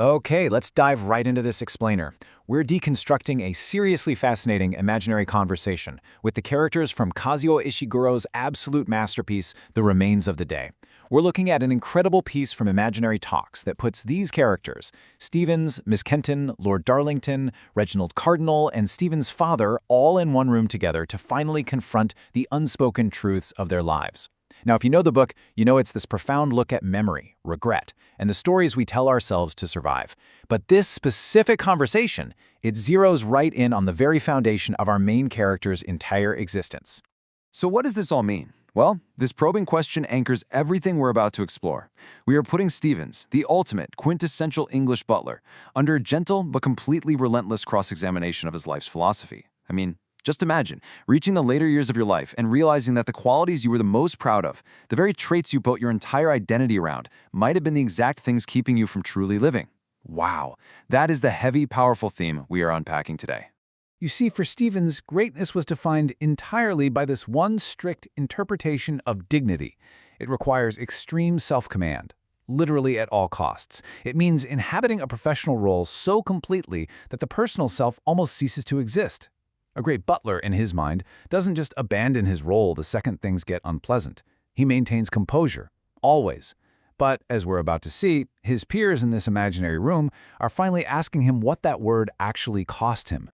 Okay, let's dive right into this explainer. We're deconstructing a seriously fascinating imaginary conversation with the characters from Kazuo Ishiguro's absolute masterpiece, The Remains of the Day. We're looking at an incredible piece from Imaginary Talks that puts these characters, Stevens, Miss Kenton, Lord Darlington, Reginald Cardinal, and Stevens' father, all in one room together to finally confront the unspoken truths of their lives. Now, if you know the book, you know it's this profound look at memory, regret, and the stories we tell ourselves to survive. But this specific conversation, it zeroes right in on the very foundation of our main character's entire existence. So what does this all mean? Well, this probing question anchors everything we're about to explore. We are putting Stevens, the ultimate, quintessential English butler, under a gentle but completely relentless cross-examination of his life's philosophy. Just imagine reaching the later years of your life and realizing that the qualities you were the most proud of, the very traits you built your entire identity around, might have been the exact things keeping you from truly living. Wow, that is the heavy, powerful theme we are unpacking today. You see, for Stevens, greatness was defined entirely by this one strict interpretation of dignity. It requires extreme self-command, literally at all costs. It means inhabiting a professional role so completely that the personal self almost ceases to exist. A great butler, in his mind, doesn't just abandon his role the second things get unpleasant. He maintains composure, always. But, as we're about to see, his peers in this imaginary room are finally asking him what that word actually cost him.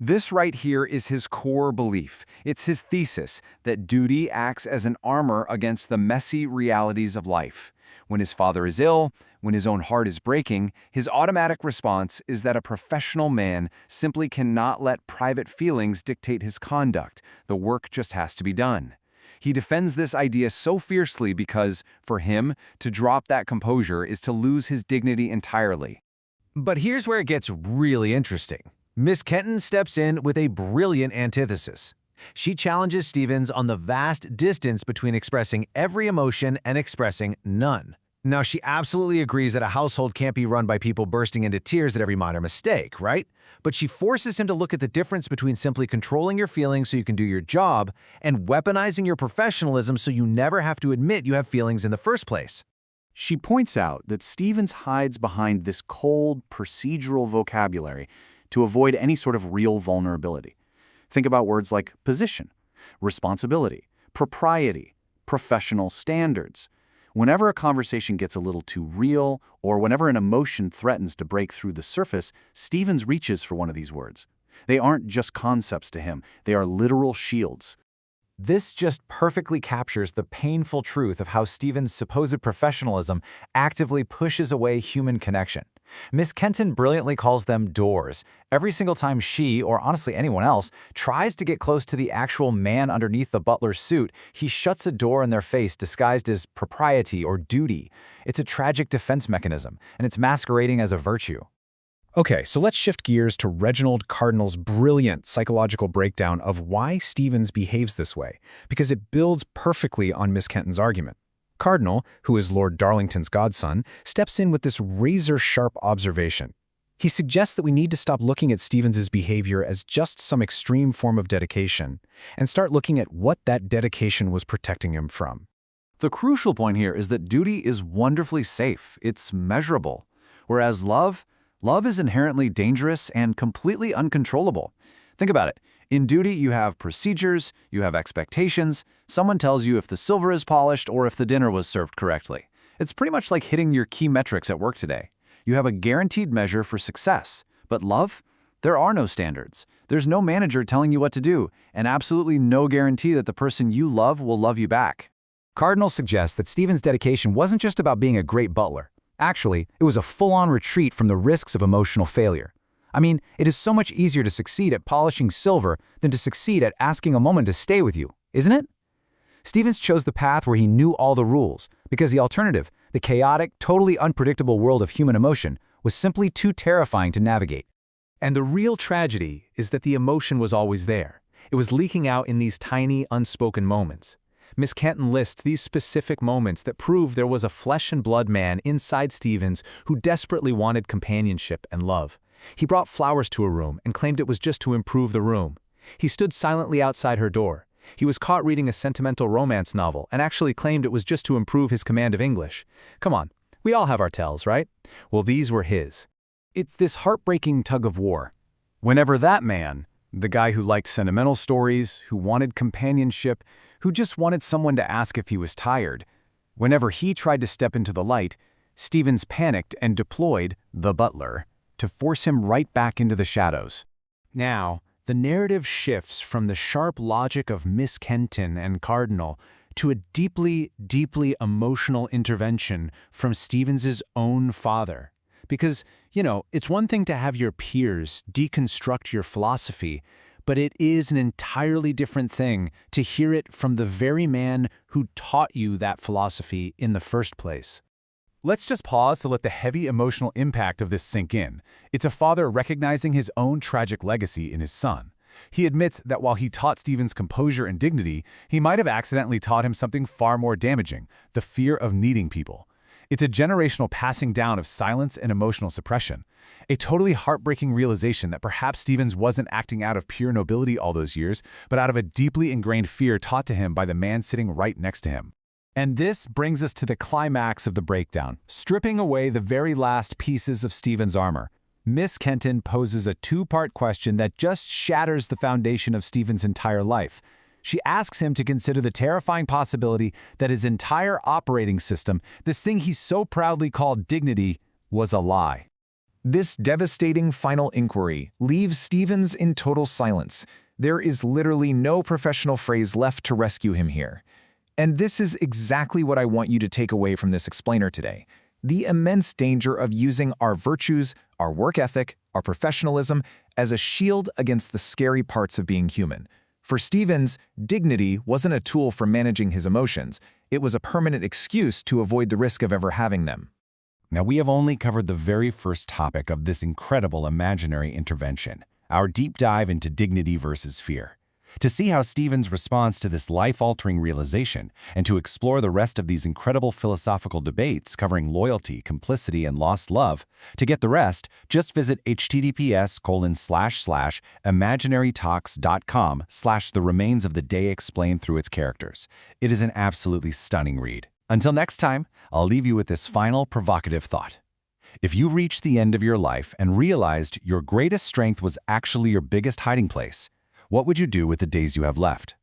This right here is his core belief. It's his thesis that duty acts as an armor against the messy realities of life. When his father is ill, when his own heart is breaking, his automatic response is that a professional man simply cannot let private feelings dictate his conduct. The work just has to be done. He defends this idea so fiercely because, for him, to drop that composure is to lose his dignity entirely. But here's where it gets really interesting. Miss Kenton steps in with a brilliant antithesis. She challenges Stevens on the vast distance between expressing every emotion and expressing none. Now, she absolutely agrees that a household can't be run by people bursting into tears at every minor mistake, right? But she forces him to look at the difference between simply controlling your feelings so you can do your job and weaponizing your professionalism so you never have to admit you have feelings in the first place. She points out that Stevens hides behind this cold, procedural vocabulary to avoid any sort of real vulnerability. Think about words like position, responsibility, propriety, professional standards. Whenever a conversation gets a little too real, or whenever an emotion threatens to break through the surface, Stevens reaches for one of these words. They aren't just concepts to him, they are literal shields. This just perfectly captures the painful truth of how Stevens' supposed professionalism actively pushes away human connection. Miss Kenton brilliantly calls them doors. Every single time she, or honestly anyone else, tries to get close to the actual man underneath the butler's suit, he shuts a door in their face disguised as propriety or duty. It's a tragic defense mechanism, and it's masquerading as a virtue. Okay, so let's shift gears to Reginald Cardinal's brilliant psychological breakdown of why Stevens behaves this way, because it builds perfectly on Miss Kenton's argument. Cardinal, who is Lord Darlington's godson, steps in with this razor-sharp observation. He suggests that we need to stop looking at Stevens' behavior as just some extreme form of dedication, and start looking at what that dedication was protecting him from. The crucial point here is that duty is wonderfully safe, it's measurable, whereas love is inherently dangerous and completely uncontrollable. Think about it. In duty, you have procedures, you have expectations. Someone tells you if the silver is polished or if the dinner was served correctly. It's pretty much like hitting your key metrics at work today. You have a guaranteed measure for success. But love? There are no standards. There's no manager telling you what to do, and absolutely no guarantee that the person you love will love you back. Cardinal suggests that Stevens' dedication wasn't just about being a great butler. Actually, it was a full-on retreat from the risks of emotional failure. It is so much easier to succeed at polishing silver than to succeed at asking a woman to stay with you, isn't it? Stevens chose the path where he knew all the rules, because the alternative, the chaotic, totally unpredictable world of human emotion, was simply too terrifying to navigate. And the real tragedy is that the emotion was always there. It was leaking out in these tiny, unspoken moments. Miss Kenton lists these specific moments that prove there was a flesh-and-blood man inside Stevens who desperately wanted companionship and love. He brought flowers to her room and claimed it was just to improve the room. He stood silently outside her door. He was caught reading a sentimental romance novel and actually claimed it was just to improve his command of English. Come on, We all have our tells, right? Well, these were his. It's this heartbreaking tug of war. Whenever that man, the guy who liked sentimental stories, who wanted companionship, who just wanted someone to ask if he was tired, whenever he tried to step into the light, Stevens panicked and deployed the butler to force him right back into the shadows. Now, the narrative shifts from the sharp logic of Miss Kenton and Cardinal to a deeply, deeply emotional intervention from Stevens's own father. Because, it's one thing to have your peers deconstruct your philosophy, but it is an entirely different thing to hear it from the very man who taught you that philosophy in the first place. Let's just pause to let the heavy emotional impact of this sink in. It's a father recognizing his own tragic legacy in his son. He admits that while he taught Stevens composure and dignity, he might have accidentally taught him something far more damaging, the fear of needing people. It's a generational passing down of silence and emotional suppression. A totally heartbreaking realization that perhaps Stevens wasn't acting out of pure nobility all those years, but out of a deeply ingrained fear taught to him by the man sitting right next to him. And this brings us to the climax of the breakdown, stripping away the very last pieces of Stevens' armor. Miss Kenton poses a two-part question that just shatters the foundation of Stevens' entire life. She asks him to consider the terrifying possibility that his entire operating system, this thing he so proudly called dignity, was a lie. This devastating final inquiry leaves Stevens in total silence. There is literally no professional phrase left to rescue him here. And this is exactly what I want you to take away from this explainer today. The immense danger of using our virtues, our work ethic, our professionalism as a shield against the scary parts of being human. For Stevens, dignity wasn't a tool for managing his emotions. It was a permanent excuse to avoid the risk of ever having them. Now, we have only covered the very first topic of this incredible imaginary intervention, our deep dive into dignity versus fear. To see how Stevens responds to this life-altering realization and to explore the rest of these incredible philosophical debates covering loyalty, complicity, and lost love, to get the rest, just visit https://imaginarytalks.com/The Remains of the Day explained through its characters. It is an absolutely stunning read. Until next time, I'll leave you with this final provocative thought. If you reached the end of your life and realized your greatest strength was actually your biggest hiding place, what would you do with the days you have left?